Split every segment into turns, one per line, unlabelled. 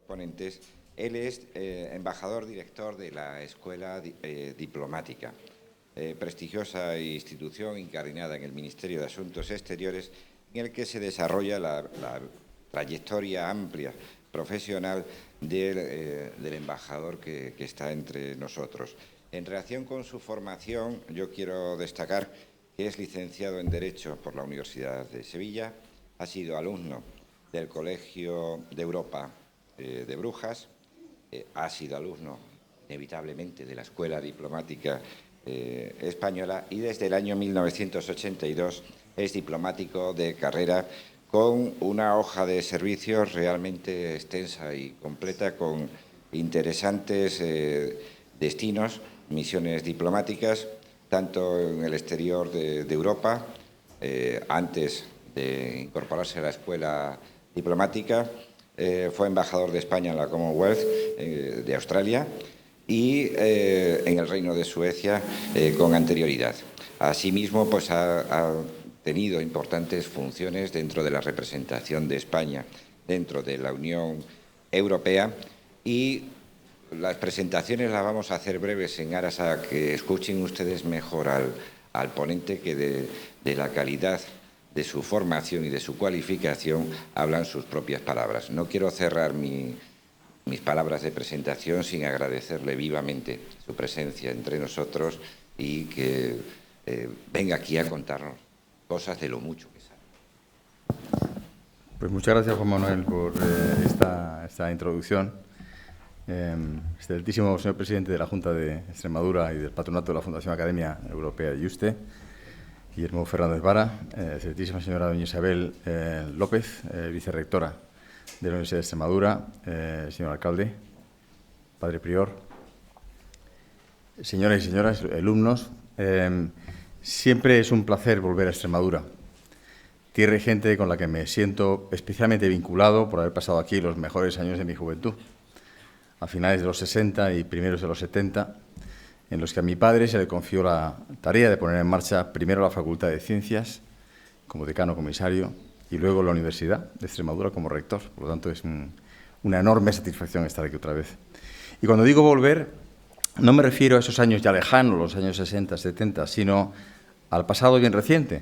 ponentes. Él es embajador director de la Escuela Diplomática, prestigiosa institución incardinada en el Ministerio de Asuntos Exteriores, en el que se desarrolla la trayectoria amplia profesional del embajador que está entre nosotros. En relación con su formación, yo quiero destacar que es licenciado en Derecho por la Universidad de Sevilla, ha sido alumno del Colegio de Europa de Brujas, ha sido alumno inevitablemente de la Escuela Diplomática Española y desde el año 1982 es diplomático de carrera con una hoja de servicios realmente extensa y completa, con interesantes destinos, misiones diplomáticas, tanto en el exterior de Europa, antes de incorporarse a la Escuela Diplomática, fue embajador de España en la Commonwealth de Australia y en el Reino de Suecia con anterioridad. Asimismo, pues ha tenido importantes funciones dentro de la representación de España dentro de la Unión Europea y las presentaciones las vamos a hacer breves en aras a que escuchen ustedes mejor al ponente, que de la calidad de su formación y de su cualificación hablan sus propias palabras. No quiero cerrar mis palabras de presentación sin agradecerle vivamente su presencia entre nosotros y que venga aquí a contarnos cosas de lo mucho que sabe.
Pues muchas gracias, Juan Manuel, por esta introducción. Excelentísimo señor presidente de la Junta de Extremadura y del Patronato de la Fundación Academia Europea de Yuste, Guillermo Fernández Vara, excelentísima señora doña Isabel López, vicerrectora de la Universidad de Extremadura, señor alcalde, padre prior, señoras y señoras, alumnos, siempre es un placer volver a Extremadura, tierra y gente con la que me siento especialmente vinculado por haber pasado aquí los mejores años de mi juventud, a finales de los 60 y primeros de los 70, en los que a mi padre se le confió la tarea de poner en marcha primero la Facultad de Ciencias, como decano comisario, y luego la Universidad de Extremadura como rector. Por lo tanto, es una enorme satisfacción estar aquí otra vez. Y cuando digo volver, no me refiero a esos años ya lejanos, los años 60, 70, sino al pasado bien reciente,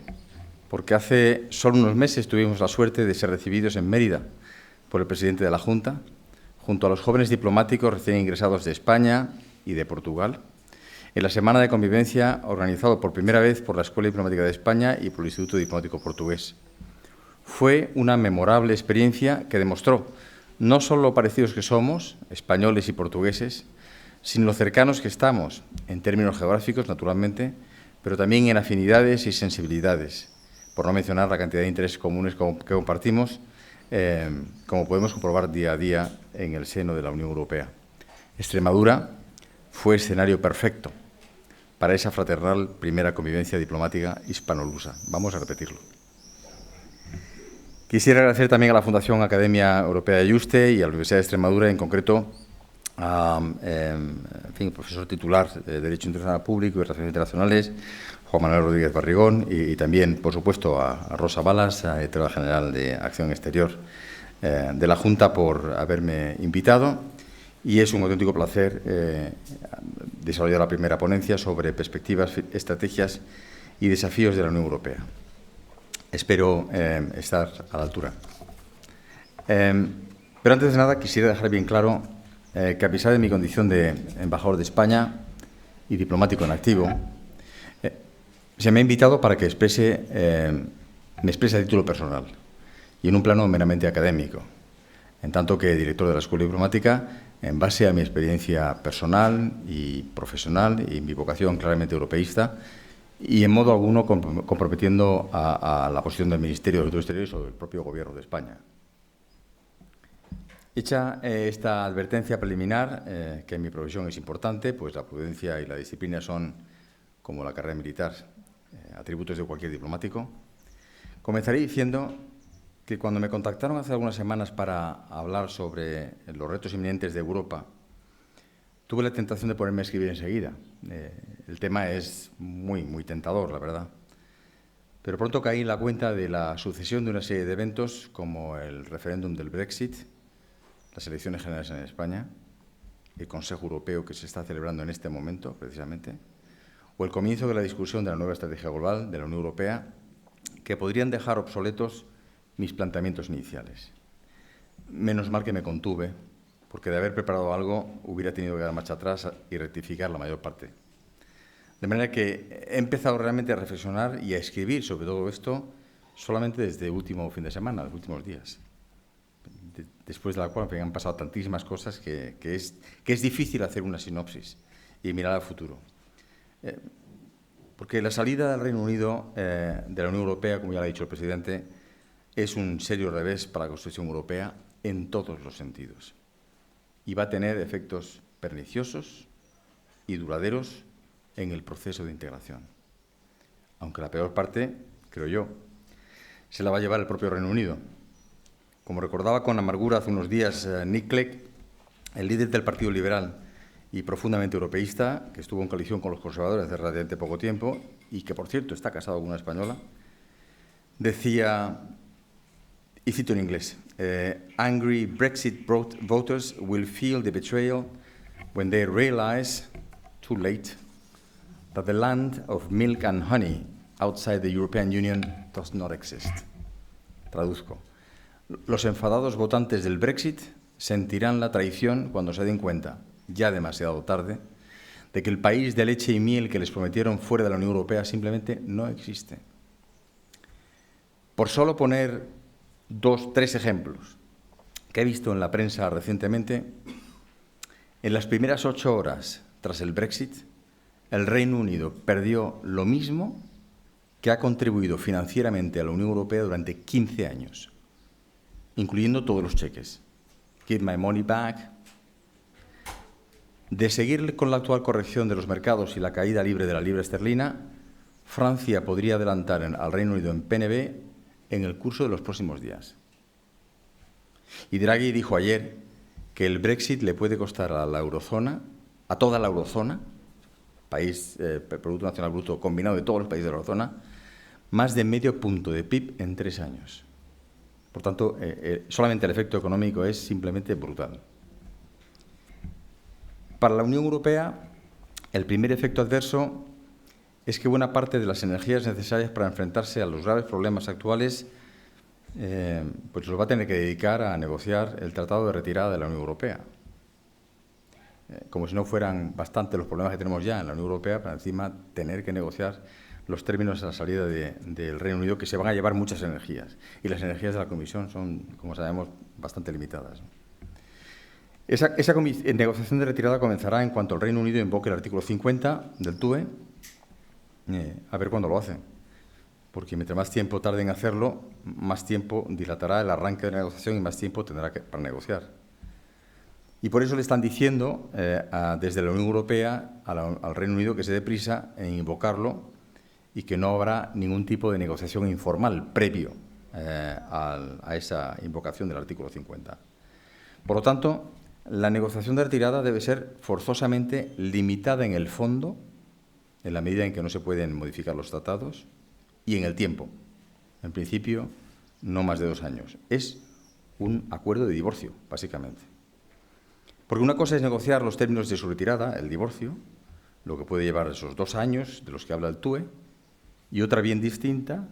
porque hace solo unos meses tuvimos la suerte de ser recibidos en Mérida por el presidente de la Junta, junto a los jóvenes diplomáticos recién ingresados de España y de Portugal, en la Semana de Convivencia organizado por primera vez por la Escuela Diplomática de España y por el Instituto Diplomático Portugués. Fue una memorable experiencia que demostró no solo lo parecidos que somos, españoles y portugueses, sino lo cercanos que estamos, en términos geográficos, naturalmente, pero también en afinidades y sensibilidades, por no mencionar la cantidad de intereses comunes que compartimos, como podemos comprobar día a día en el seno de la Unión Europea. Extremadura fue escenario perfecto para esa fraternal primera convivencia diplomática hispano-lusa. Vamos a repetirlo. Quisiera agradecer también a la Fundación Academia Europea de Yuste y a la Universidad de Extremadura, en concreto el profesor titular de Derecho Internacional Público y Relaciones Internacionales, Juan Manuel Rodríguez Barrigón, y también, por supuesto, a Rosa Balas, directora general de Acción Exterior de la Junta, por haberme invitado. Y es un auténtico placer desarrollar la primera ponencia sobre perspectivas, estrategias y desafíos de la Unión Europea. Espero estar a la altura. Pero antes de nada quisiera dejar bien claro que, a pesar de mi condición de embajador de España y diplomático en activo, se me ha invitado para que me exprese a título personal y en un plano meramente académico, en tanto que director de la Escuela Diplomática, en base a mi experiencia personal y profesional y mi vocación claramente europeísta, y en modo alguno comprometiendo a la posición del Ministerio de Asuntos Exteriores o del propio Gobierno de España. Hecha esta advertencia preliminar, que en mi profesión es importante, pues la prudencia y la disciplina son, como la carrera militar, atributos de cualquier diplomático, comenzaré diciendo que cuando me contactaron hace algunas semanas para hablar sobre los retos inminentes de Europa, tuve la tentación de ponerme a escribir enseguida. El tema es muy tentador, la verdad. Pero pronto caí en la cuenta de la sucesión de una serie de eventos como el referéndum del Brexit, las elecciones generales en España, el Consejo Europeo que se está celebrando en este momento, precisamente, o el comienzo de la discusión de la nueva estrategia global de la Unión Europea, que podrían dejar obsoletos mis planteamientos iniciales. Menos mal que me contuve, porque de haber preparado algo hubiera tenido que dar marcha atrás y rectificar la mayor parte. De manera que he empezado realmente a reflexionar y a escribir sobre todo esto solamente desde el último fin de semana, los últimos días, después de la cual me han pasado tantísimas cosas que es difícil hacer una sinopsis y mirar al futuro. Porque la salida del Reino Unido de la Unión Europea, como ya lo ha dicho el presidente, es un serio revés para la construcción europea en todos los sentidos. Y va a tener efectos perniciosos y duraderos en el proceso de integración. Aunque la peor parte, creo yo, se la va a llevar el propio Reino Unido. Como recordaba con amargura hace unos días Nick Clegg, el líder del Partido Liberal y profundamente europeísta, que estuvo en coalición con los conservadores hace relativamente poco tiempo y que, por cierto, está casado con una española, decía, y cito en inglés, angry Brexit voters will feel the betrayal when they realize, too late, that the land of milk and honey outside the European Union does not exist. Traduzco. Los enfadados votantes del Brexit sentirán la traición cuando se den cuenta, ya demasiado tarde, de que el país de leche y miel que les prometieron fuera de la Unión Europea simplemente no existe. Por solo poner 3 ejemplos que he visto en la prensa recientemente, en las primeras 8 horas tras el Brexit, el Reino Unido perdió lo mismo que ha contribuido financieramente a la Unión Europea durante 15 años, incluyendo todos los cheques. Give my money back. De seguir con la actual corrección de los mercados y la caída libre de la libra esterlina, Francia podría adelantar al Reino Unido en PNB en el curso de los próximos días. Y Draghi dijo ayer que el Brexit le puede costar a la eurozona, a toda la eurozona, país, Producto Nacional Bruto combinado de todos los países de la eurozona, más de medio punto de PIB en 3 años. Por tanto, solamente el efecto económico es simplemente brutal. Para la Unión Europea, el primer efecto adverso es que buena parte de las energías necesarias para enfrentarse a los graves problemas actuales pues los va a tener que dedicar a negociar el Tratado de Retirada de la Unión Europea. Como si no fueran bastante los problemas que tenemos ya en la Unión Europea, para encima tener que negociar los términos de la salida del Reino Unido, que se van a llevar muchas energías. Y las energías de la Comisión son, como sabemos, bastante limitadas. Esa negociación de retirada comenzará en cuanto el Reino Unido invoque el artículo 50 del TUE, a ver cuándo lo hace. Porque mientras más tiempo tarde en hacerlo, más tiempo dilatará el arranque de la negociación y más tiempo tendrá para negociar. Y por eso le están diciendo desde la Unión Europea al Reino Unido que se dé prisa en invocarlo y que no habrá ningún tipo de negociación informal previo a esa invocación del artículo 50. Por lo tanto, la negociación de retirada debe ser forzosamente limitada en el fondo, en la medida en que no se pueden modificar los tratados, y en el tiempo. En principio, no más de 2 años. Es un acuerdo de divorcio, básicamente. Porque una cosa es negociar los términos de su retirada, el divorcio, lo que puede llevar esos 2 años de los que habla el TUE, y otra bien distinta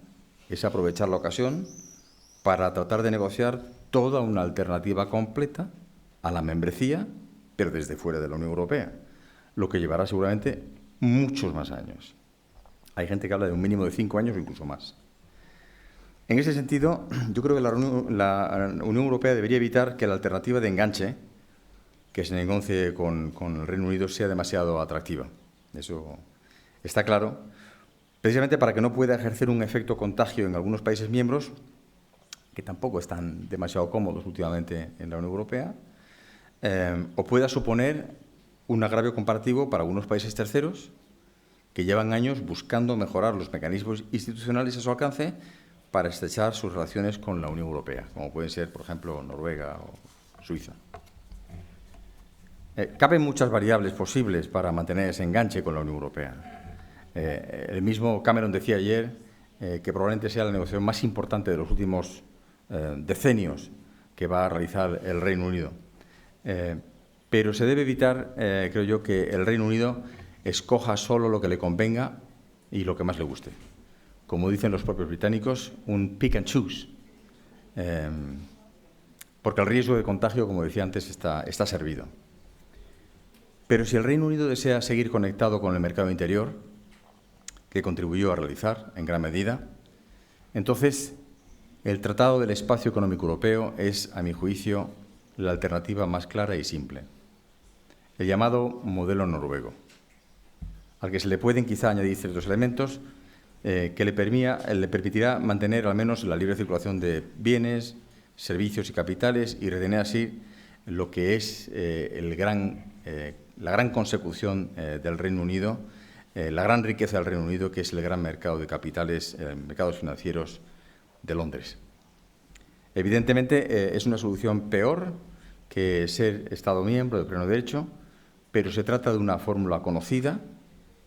es aprovechar la ocasión para tratar de negociar toda una alternativa completa a la membresía, pero desde fuera de la Unión Europea, lo que llevará seguramente muchos más años. Hay gente que habla de un mínimo de 5 años o incluso más. En ese sentido, yo creo que la Unión Europea debería evitar que la alternativa de enganche que se negocie con el Reino Unido sea demasiado atractiva. Eso está claro, precisamente para que no pueda ejercer un efecto contagio en algunos países miembros, que tampoco están demasiado cómodos últimamente en la Unión Europea, o pueda suponer un agravio comparativo para algunos países terceros que llevan años buscando mejorar los mecanismos institucionales a su alcance para estrechar sus relaciones con la Unión Europea, como pueden ser, por ejemplo, Noruega o Suiza. Caben muchas variables posibles para mantener ese enganche con la Unión Europea. El mismo Cameron decía ayer que probablemente sea la negociación más importante de los últimos decenios que va a realizar el Reino Unido. pero se debe evitar, creo yo, que el Reino Unido escoja solo lo que le convenga y lo que más le guste. Como dicen los propios británicos, un pick and choose. Porque el riesgo de contagio, como decía antes, está servido. Pero si el Reino Unido desea seguir conectado con el mercado interior, que contribuyó a realizar en gran medida, entonces el Tratado del Espacio Económico Europeo es, a mi juicio, la alternativa más clara y simple. El llamado modelo noruego, al que se le pueden quizá añadir ciertos elementos que le permitirá mantener al menos la libre circulación de bienes, servicios y capitales y retener así lo que es la gran consecución del Reino Unido, la gran riqueza del Reino Unido, que es el gran mercado de capitales, mercados financieros de Londres. Evidentemente, es una solución peor que ser Estado miembro de pleno derecho, pero se trata de una fórmula conocida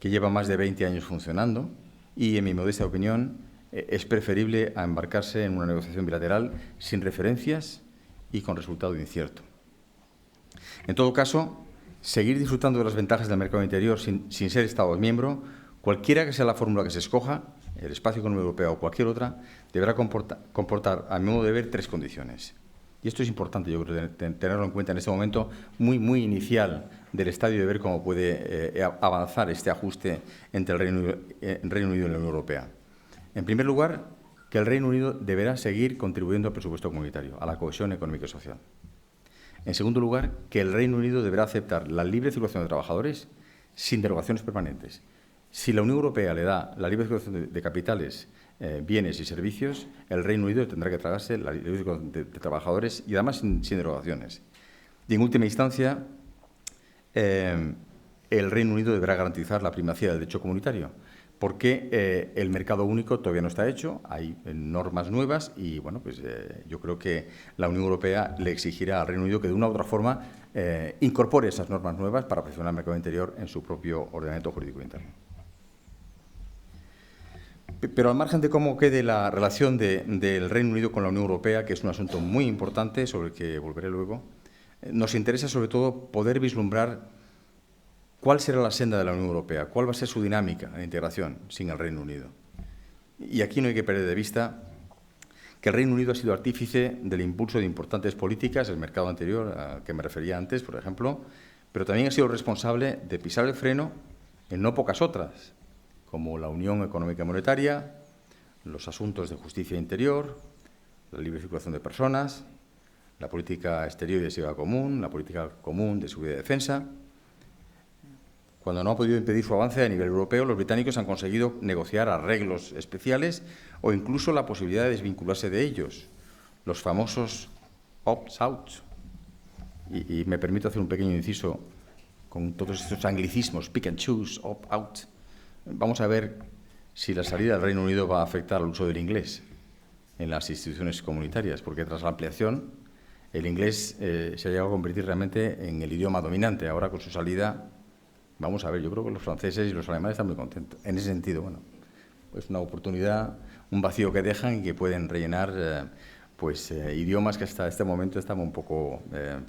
que lleva más de 20 años funcionando y, en mi modesta opinión, es preferible a embarcarse en una negociación bilateral sin referencias y con resultado incierto. En todo caso, seguir disfrutando de las ventajas del mercado interior sin ser Estado miembro, cualquiera que sea la fórmula que se escoja, el Espacio Económico Europeo o cualquier otra, deberá comportar, a mi modo de ver, 3 condiciones. Y esto es importante, yo creo, tenerlo en cuenta en este momento muy, muy inicial del estadio de ver cómo puede avanzar este ajuste entre el Reino Unido y la Unión Europea. En primer lugar, que el Reino Unido deberá seguir contribuyendo al presupuesto comunitario, a la cohesión económica y social. En segundo lugar, que el Reino Unido deberá aceptar la libre circulación de trabajadores sin derogaciones permanentes. Si la Unión Europea le da la libre circulación de capitales, bienes y servicios, el Reino Unido tendrá que tragarse la libre circulación de trabajadores y además sin derogaciones. Y en última instancia, el Reino Unido deberá garantizar la primacía del derecho comunitario, porque el mercado único todavía no está hecho, hay normas nuevas y bueno, pues yo creo que la Unión Europea le exigirá al Reino Unido que de una u otra forma incorpore esas normas nuevas para presionar el mercado interior en su propio ordenamiento jurídico interno. Pero al margen de cómo quede la relación del Reino Unido con la Unión Europea, que es un asunto muy importante sobre el que volveré luego, nos interesa sobre todo poder vislumbrar cuál será la senda de la Unión Europea, cuál va a ser su dinámica de integración sin el Reino Unido. Y aquí no hay que perder de vista que el Reino Unido ha sido artífice del impulso de importantes políticas, el mercado anterior al que me refería antes, por ejemplo, pero también ha sido responsable de pisar el freno en no pocas otras, como la Unión Económica y Monetaria, los asuntos de justicia interior, la libre circulación de personas, la política exterior y de seguridad común, la política común de seguridad y defensa. Cuando no ha podido impedir su avance a nivel europeo, los británicos han conseguido negociar arreglos especiales o incluso la posibilidad de desvincularse de ellos, los famosos opt-outs. Y me permito hacer un pequeño inciso con todos estos anglicismos, pick and choose, opt-out. Vamos a ver si la salida del Reino Unido va a afectar al uso del inglés en las instituciones comunitarias, porque tras la ampliación el inglés se ha llegado a convertir realmente en el idioma dominante. Ahora, con su salida, vamos a ver, yo creo que los franceses y los alemanes están muy contentos. En ese sentido, bueno, pues una oportunidad, un vacío que dejan y que pueden rellenar idiomas que hasta este momento estaban un poco, eran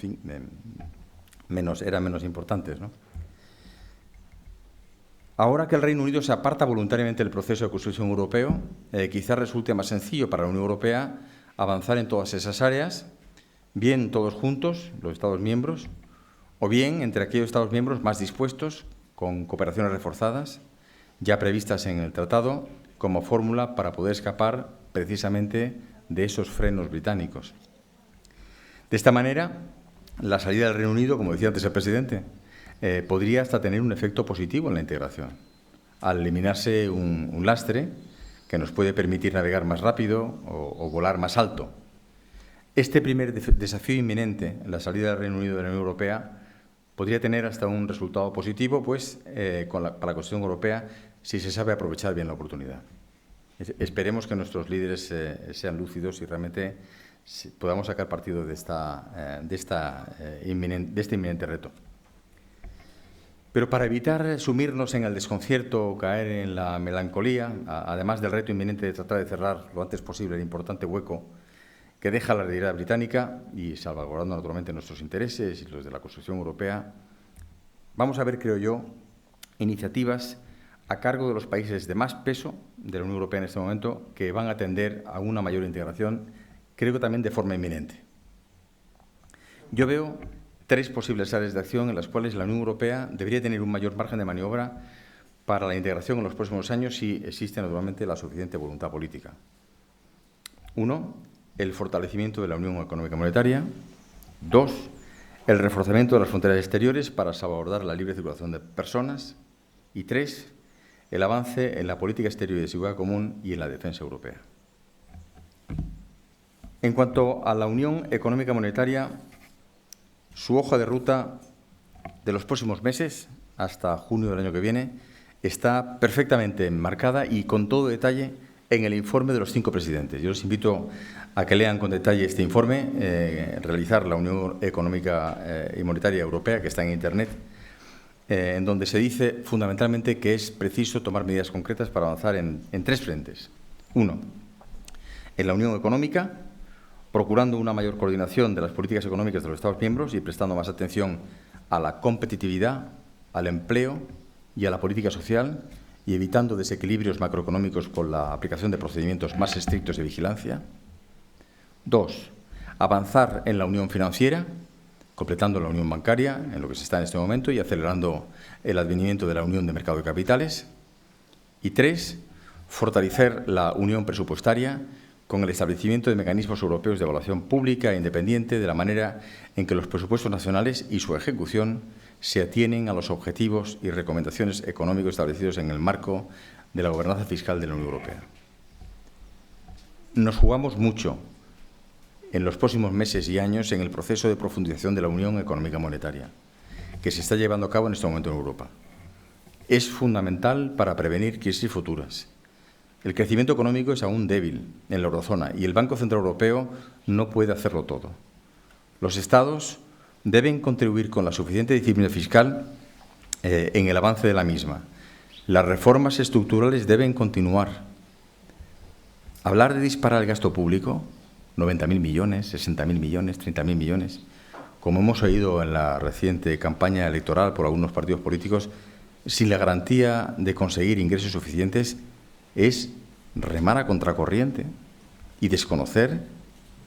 menos importantes, ¿no? Ahora que el Reino Unido se aparta voluntariamente del proceso de construcción europeo, quizás resulte más sencillo para la Unión Europea avanzar en todas esas áreas, bien todos juntos, los Estados miembros, o bien entre aquellos Estados miembros más dispuestos, con cooperaciones reforzadas, ya previstas en el Tratado, como fórmula para poder escapar precisamente de esos frenos británicos. De esta manera, la salida del Reino Unido, como decía antes el presidente, podría hasta tener un efecto positivo en la integración, al eliminarse un lastre que nos puede permitir navegar más rápido o volar más alto. Este primer desafío inminente, la salida del Reino Unido de la Unión Europea, podría tener hasta un resultado positivo para la Constitución Europea si se sabe aprovechar bien la oportunidad. Esperemos que nuestros líderes sean lúcidos y realmente podamos sacar partido de este inminente reto. Pero para evitar sumirnos en el desconcierto o caer en la melancolía, además del reto inminente de tratar de cerrar lo antes posible el importante hueco que deja la realidad británica y salvaguardando naturalmente nuestros intereses y los de la construcción europea, vamos a ver, creo yo, iniciativas a cargo de los países de más peso de la Unión Europea en este momento que van a tender a una mayor integración, creo que también de forma inminente. Yo veo 3 posibles áreas de acción en las cuales la Unión Europea debería tener un mayor margen de maniobra para la integración en los próximos años si existe naturalmente la suficiente voluntad política. 1, el fortalecimiento de la Unión Económica y Monetaria. 2, el reforzamiento de las fronteras exteriores para salvaguardar la libre circulación de personas. Y 3, el avance en la política exterior y de seguridad común y en la defensa europea. En cuanto a la Unión Económica y Monetaria, su hoja de ruta de los próximos meses, hasta junio del año que viene, está perfectamente enmarcada y con todo detalle en el informe de los 5 presidentes. Yo les invito a que lean con detalle este informe, realizar la Unión Económica y Monetaria Europea, que está en Internet, en donde se dice fundamentalmente que es preciso tomar medidas concretas para avanzar en 3 frentes. 1, en la Unión Económica, procurando una mayor coordinación de las políticas económicas de los Estados miembros y prestando más atención a la competitividad, al empleo y a la política social, y evitando desequilibrios macroeconómicos con la aplicación de procedimientos más estrictos de vigilancia. 2, avanzar en la unión financiera, completando la unión bancaria, en lo que se está en este momento, y acelerando el advenimiento de la unión de mercado de capitales. Y 3, fortalecer la unión presupuestaria con el establecimiento de mecanismos europeos de evaluación pública e independiente de la manera en que los presupuestos nacionales y su ejecución se atienen a los objetivos y recomendaciones económicos establecidos en el marco de la gobernanza fiscal de la Unión Europea. Nos jugamos mucho en los próximos meses y años en el proceso de profundización de la Unión Económica Monetaria, que se está llevando a cabo en este momento en Europa. Es fundamental para prevenir crisis futuras. El crecimiento económico es aún débil en la eurozona y el Banco Central Europeo no puede hacerlo todo. Los Estados deben contribuir con la suficiente disciplina fiscal en el avance de la misma. Las reformas estructurales deben continuar. Hablar de disparar el gasto público, 90.000 millones, 60.000 millones, 30.000 millones, como hemos oído en la reciente campaña electoral por algunos partidos políticos, sin la garantía de conseguir ingresos suficientes, es remar a contracorriente y desconocer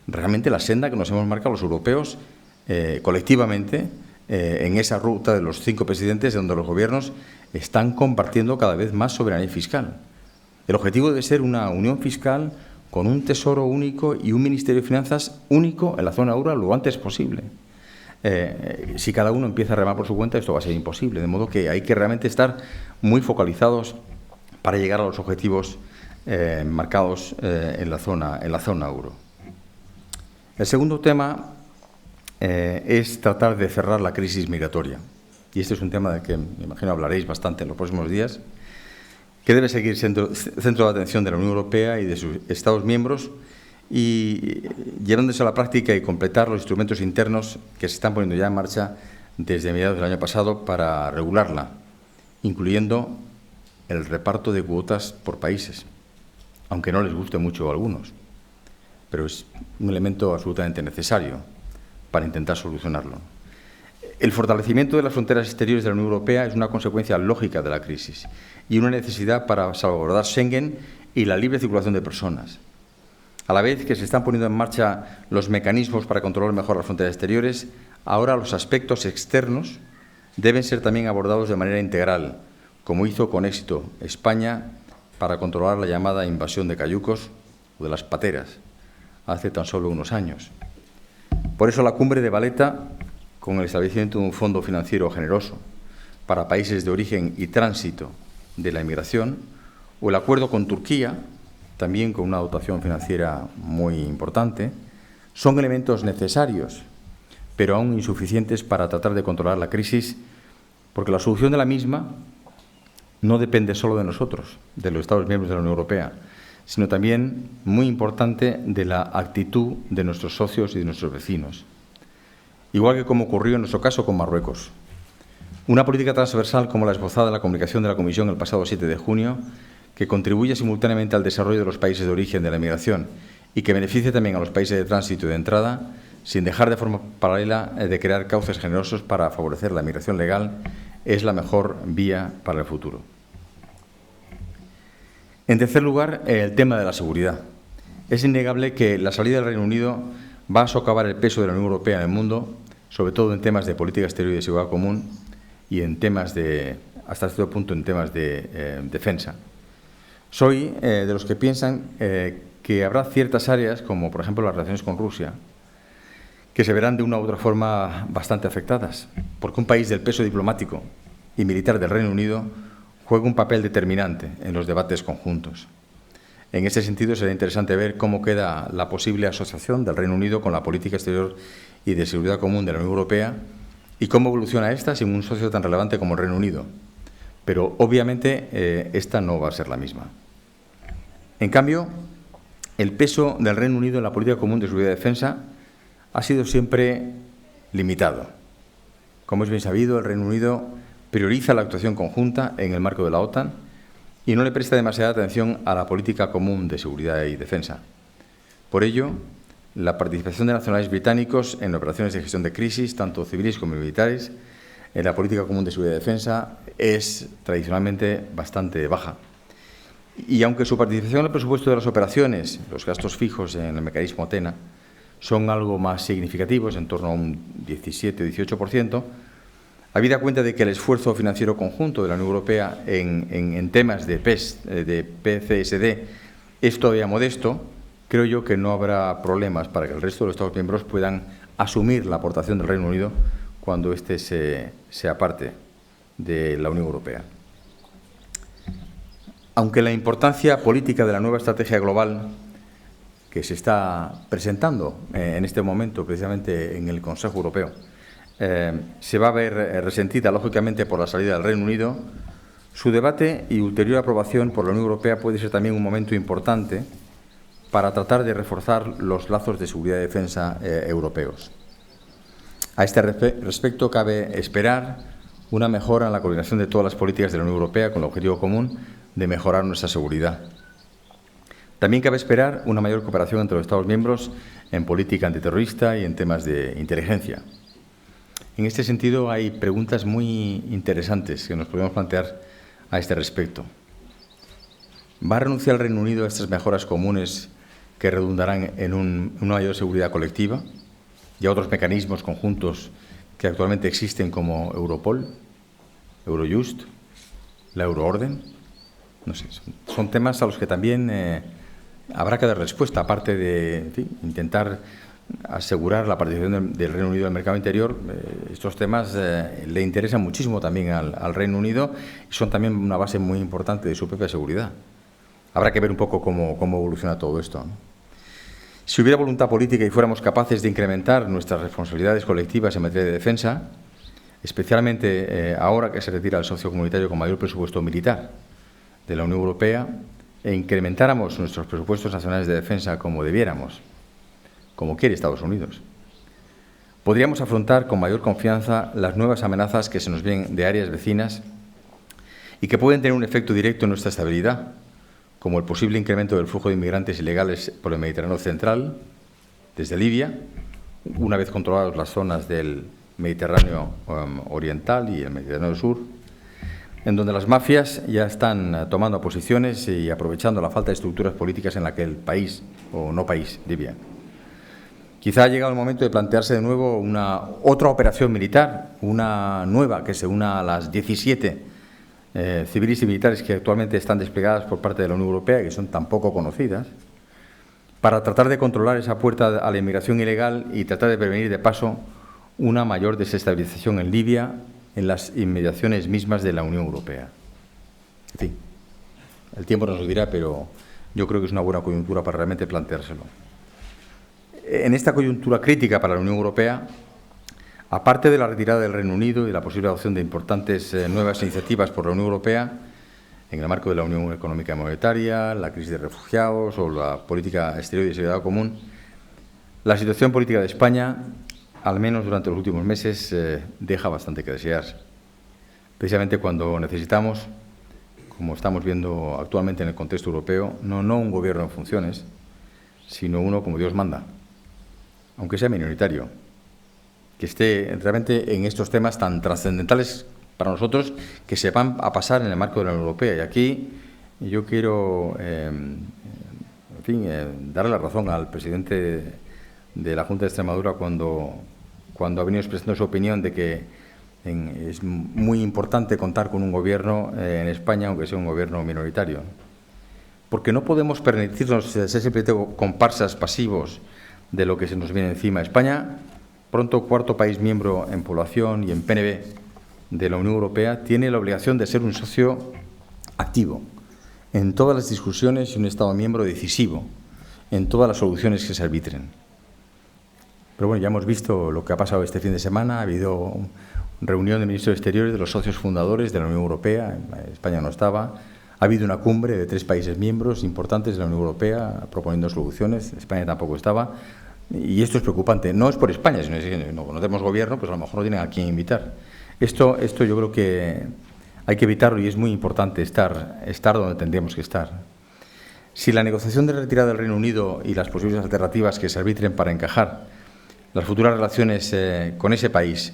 realmente la senda que nos hemos marcado los europeos colectivamente en esa ruta de los 5 presidentes, donde los gobiernos están compartiendo cada vez más soberanía fiscal. El objetivo debe ser una unión fiscal con un tesoro único y un ministerio de finanzas único en la zona euro lo antes posible. Si cada uno empieza a remar por su cuenta, esto va a ser imposible, de modo que hay que realmente estar muy focalizados para llegar a los objetivos marcados en la zona euro. El segundo tema es tratar de cerrar la crisis migratoria. Y este es un tema del que me imagino hablaréis bastante en los próximos días, que debe seguir siendo centro de atención de la Unión Europea y de sus Estados miembros y llevándose a la práctica y completar los instrumentos internos que se están poniendo ya en marcha desde mediados del año pasado para regularla, incluyendo el reparto de cuotas por países, aunque no les guste mucho a algunos, pero es un elemento absolutamente necesario para intentar solucionarlo. El fortalecimiento de las fronteras exteriores de la Unión Europea es una consecuencia lógica de la crisis y una necesidad para salvaguardar Schengen y la libre circulación de personas. A la vez que se están poniendo en marcha los mecanismos para controlar mejor las fronteras exteriores, ahora los aspectos externos deben ser también abordados de manera integral, como hizo con éxito España para controlar la llamada invasión de cayucos o de las pateras hace tan solo unos años. Por eso la cumbre de Valetta, con el establecimiento de un fondo financiero generoso para países de origen y tránsito de la inmigración, o el acuerdo con Turquía, también con una dotación financiera muy importante, son elementos necesarios, pero aún insuficientes para tratar de controlar la crisis, porque la solución de la misma no depende solo de nosotros, de los Estados miembros de la Unión Europea, sino también, muy importante, de la actitud de nuestros socios y de nuestros vecinos. Igual que como ocurrió en nuestro caso con Marruecos. Una política transversal como la esbozada en la comunicación de la Comisión el pasado 7 de junio, que contribuye simultáneamente al desarrollo de los países de origen de la inmigración y que beneficie también a los países de tránsito y de entrada, sin dejar de forma paralela de crear cauces generosos para favorecer la migración legal, es la mejor vía para el futuro. En tercer lugar, el tema de la seguridad. Es innegable que la salida del Reino Unido va a socavar el peso de la Unión Europea en el mundo, sobre todo en temas de política exterior y de seguridad común y en temas de, hasta cierto punto, en temas de defensa. Soy de los que piensan que habrá ciertas áreas, como por ejemplo las relaciones con Rusia, que se verán de una u otra forma bastante afectadas, porque un país del peso diplomático y militar del Reino Unido juega un papel determinante en los debates conjuntos. En ese sentido, será interesante ver cómo queda la posible asociación del Reino Unido con la política exterior y de seguridad común de la Unión Europea y cómo evoluciona esta sin un socio tan relevante como el Reino Unido. Pero, obviamente, esta no va a ser la misma. En cambio, el peso del Reino Unido en la política común de seguridad y defensa ha sido siempre limitado. Como es bien sabido, el Reino Unido prioriza la actuación conjunta en el marco de la OTAN y no le presta demasiada atención a la política común de seguridad y defensa. Por ello, la participación de nacionales británicos en operaciones de gestión de crisis, tanto civiles como militares, en la política común de seguridad y defensa es tradicionalmente bastante baja. Y aunque su participación en el presupuesto de las operaciones, los gastos fijos en el mecanismo TENA, son algo más significativos, en torno a un 17 o 18%, habida cuenta de que el esfuerzo financiero conjunto de la Unión Europea en temas de PCSD es todavía modesto, creo yo que no habrá problemas para que el resto de los Estados miembros puedan asumir la aportación del Reino Unido cuando éste sea parte de la Unión Europea. Aunque la importancia política de la nueva estrategia global que se está presentando en este momento, precisamente en el Consejo Europeo, se va a ver resentida, lógicamente, por la salida del Reino Unido, su debate y ulterior aprobación por la Unión Europea puede ser también un momento importante para tratar de reforzar los lazos de seguridad y defensa europeos. A este respecto, cabe esperar una mejora en la coordinación de todas las políticas de la Unión Europea con el objetivo común de mejorar nuestra seguridad. También cabe esperar una mayor cooperación entre los Estados miembros en política antiterrorista y en temas de inteligencia. En este sentido, hay preguntas muy interesantes que nos podemos plantear a este respecto. ¿Va a renunciar el Reino Unido a estas mejoras comunes que redundarán en una mayor seguridad colectiva y a otros mecanismos conjuntos que actualmente existen como Europol, Eurojust, la Euroorden? No sé, son temas a los que también habrá que dar respuesta, aparte de intentar asegurar la participación del Reino Unido en el mercado interior. Estos temas le interesan muchísimo también al Reino Unido y son también una base muy importante de su propia seguridad. Habrá que ver un poco cómo evoluciona todo esto, ¿no? Si hubiera voluntad política y fuéramos capaces de incrementar nuestras responsabilidades colectivas en materia de defensa, especialmente ahora que se retira el socio comunitario con mayor presupuesto militar de la Unión Europea, e incrementáramos nuestros presupuestos nacionales de defensa como debiéramos, como quiere Estados Unidos, podríamos afrontar con mayor confianza las nuevas amenazas que se nos vienen de áreas vecinas y que pueden tener un efecto directo en nuestra estabilidad, como el posible incremento del flujo de inmigrantes ilegales por el Mediterráneo central, desde Libia, una vez controladas las zonas del Mediterráneo oriental y el Mediterráneo sur, en donde las mafias ya están tomando posiciones y aprovechando la falta de estructuras políticas en aquel país, o no país, Libia. Quizá ha llegado el momento de plantearse de nuevo otra operación militar, una nueva que se una a las 17 civiles y militares que actualmente están desplegadas por parte de la Unión Europea y que son tan poco conocidas, para tratar de controlar esa puerta a la inmigración ilegal y tratar de prevenir, de paso, una mayor desestabilización en Libia, en las inmediaciones mismas de la Unión Europea. En fin, el tiempo nos lo dirá, pero yo creo que es una buena coyuntura para realmente planteárselo. En esta coyuntura crítica para la Unión Europea, aparte de la retirada del Reino Unido y la posible adopción de importantes nuevas iniciativas por la Unión Europea, en el marco de la Unión Económica y Monetaria, la crisis de refugiados o la política exterior y de seguridad común, la situación política de España, al menos durante los últimos meses, deja bastante que desear. Precisamente cuando necesitamos, como estamos viendo actualmente en el contexto europeo, no un gobierno en funciones, sino uno como Dios manda, aunque sea minoritario, que esté realmente en estos temas tan trascendentales para nosotros, que se van a pasar en el marco de la Unión Europea. Y aquí yo quiero, darle la razón al presidente de la Junta de Extremadura cuando ha venido expresando su opinión de que es muy importante contar con un gobierno en España, aunque sea un gobierno minoritario. Porque no podemos permitirnos ser siempre comparsas pasivos de lo que se nos viene encima. España, pronto cuarto país miembro en población y en PNB de la Unión Europea, tiene la obligación de ser un socio activo en todas las discusiones y un Estado miembro decisivo en todas las soluciones que se arbitren. Pero bueno, ya hemos visto lo que ha pasado este fin de semana. Ha habido reunión de ministros exteriores de los socios fundadores de la Unión Europea. España no estaba. Ha habido una cumbre de 3 países miembros importantes de la Unión Europea proponiendo soluciones. España tampoco estaba. Y esto es preocupante. No es por España, sino que no tenemos gobierno, pues a lo mejor no tienen a quién invitar. Esto yo creo que hay que evitarlo y es muy importante estar donde tendríamos que estar. Si la negociación de retirada del Reino Unido y las posibles alternativas que se arbitren para encajar las futuras relaciones con ese país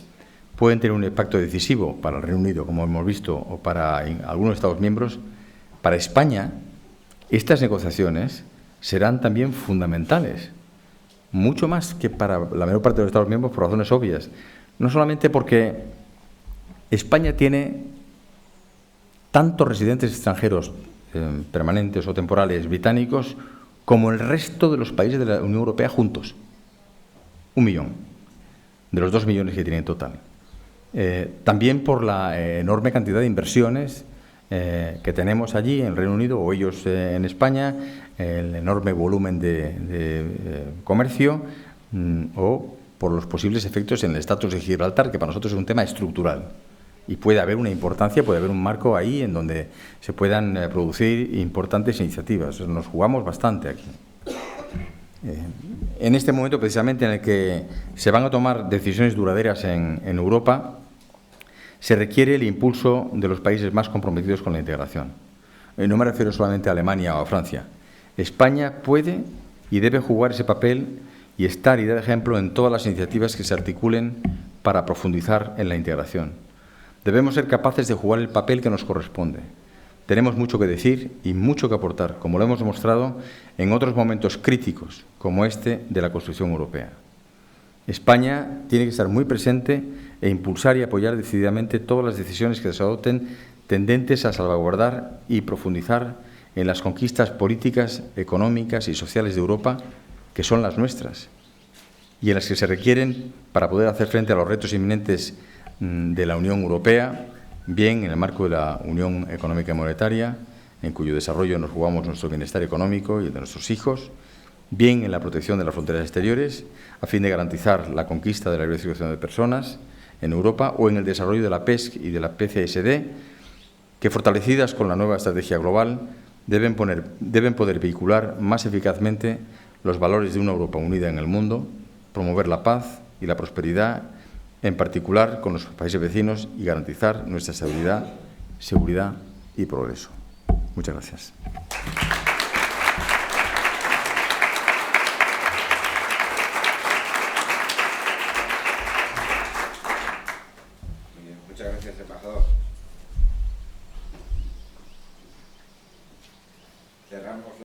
pueden tener un impacto decisivo para el Reino Unido, como hemos visto, o para algunos Estados miembros, para España estas negociaciones serán también fundamentales, mucho más que para la mayor parte de los Estados miembros por razones obvias. No solamente porque España tiene tantos residentes extranjeros permanentes o temporales británicos como el resto de los países de la Unión Europea juntos. 1 millón de los 2 millones que tiene en total. También por la enorme cantidad de inversiones que tenemos allí en el Reino Unido o ellos en España, el enorme volumen de comercio o por los posibles efectos en el estatus de Gibraltar, que para nosotros es un tema estructural. Y puede haber una importancia, puede haber un marco ahí en donde se puedan producir importantes iniciativas. Nos jugamos bastante aquí. En este momento, precisamente, en el que se van a tomar decisiones duraderas en Europa, se requiere el impulso de los países más comprometidos con la integración. No me refiero solamente a Alemania o a Francia. España puede y debe jugar ese papel y estar y dar ejemplo en todas las iniciativas que se articulen para profundizar en la integración. Debemos ser capaces de jugar el papel que nos corresponde. Tenemos mucho que decir y mucho que aportar, como lo hemos demostrado en otros momentos críticos, como este de la construcción europea. España tiene que estar muy presente e impulsar y apoyar decididamente todas las decisiones que se adopten tendentes a salvaguardar y profundizar en las conquistas políticas, económicas y sociales de Europa, que son las nuestras, y en las que se requieren para poder hacer frente a los retos inminentes de la Unión Europea, bien en el marco de la Unión Económica y Monetaria, en cuyo desarrollo nos jugamos nuestro bienestar económico y el de nuestros hijos, bien en la protección de las fronteras exteriores, a fin de garantizar la conquista de la libre circulación de personas en Europa, o en el desarrollo de la PESC y de la PCSD, que, fortalecidas con la nueva estrategia global, deben poder vehicular más eficazmente los valores de una Europa unida en el mundo, promover la paz y la prosperidad, en particular con los países vecinos, y garantizar nuestra estabilidad, seguridad y progreso. Muchas gracias.
Muchas gracias, embajador. Cerramos.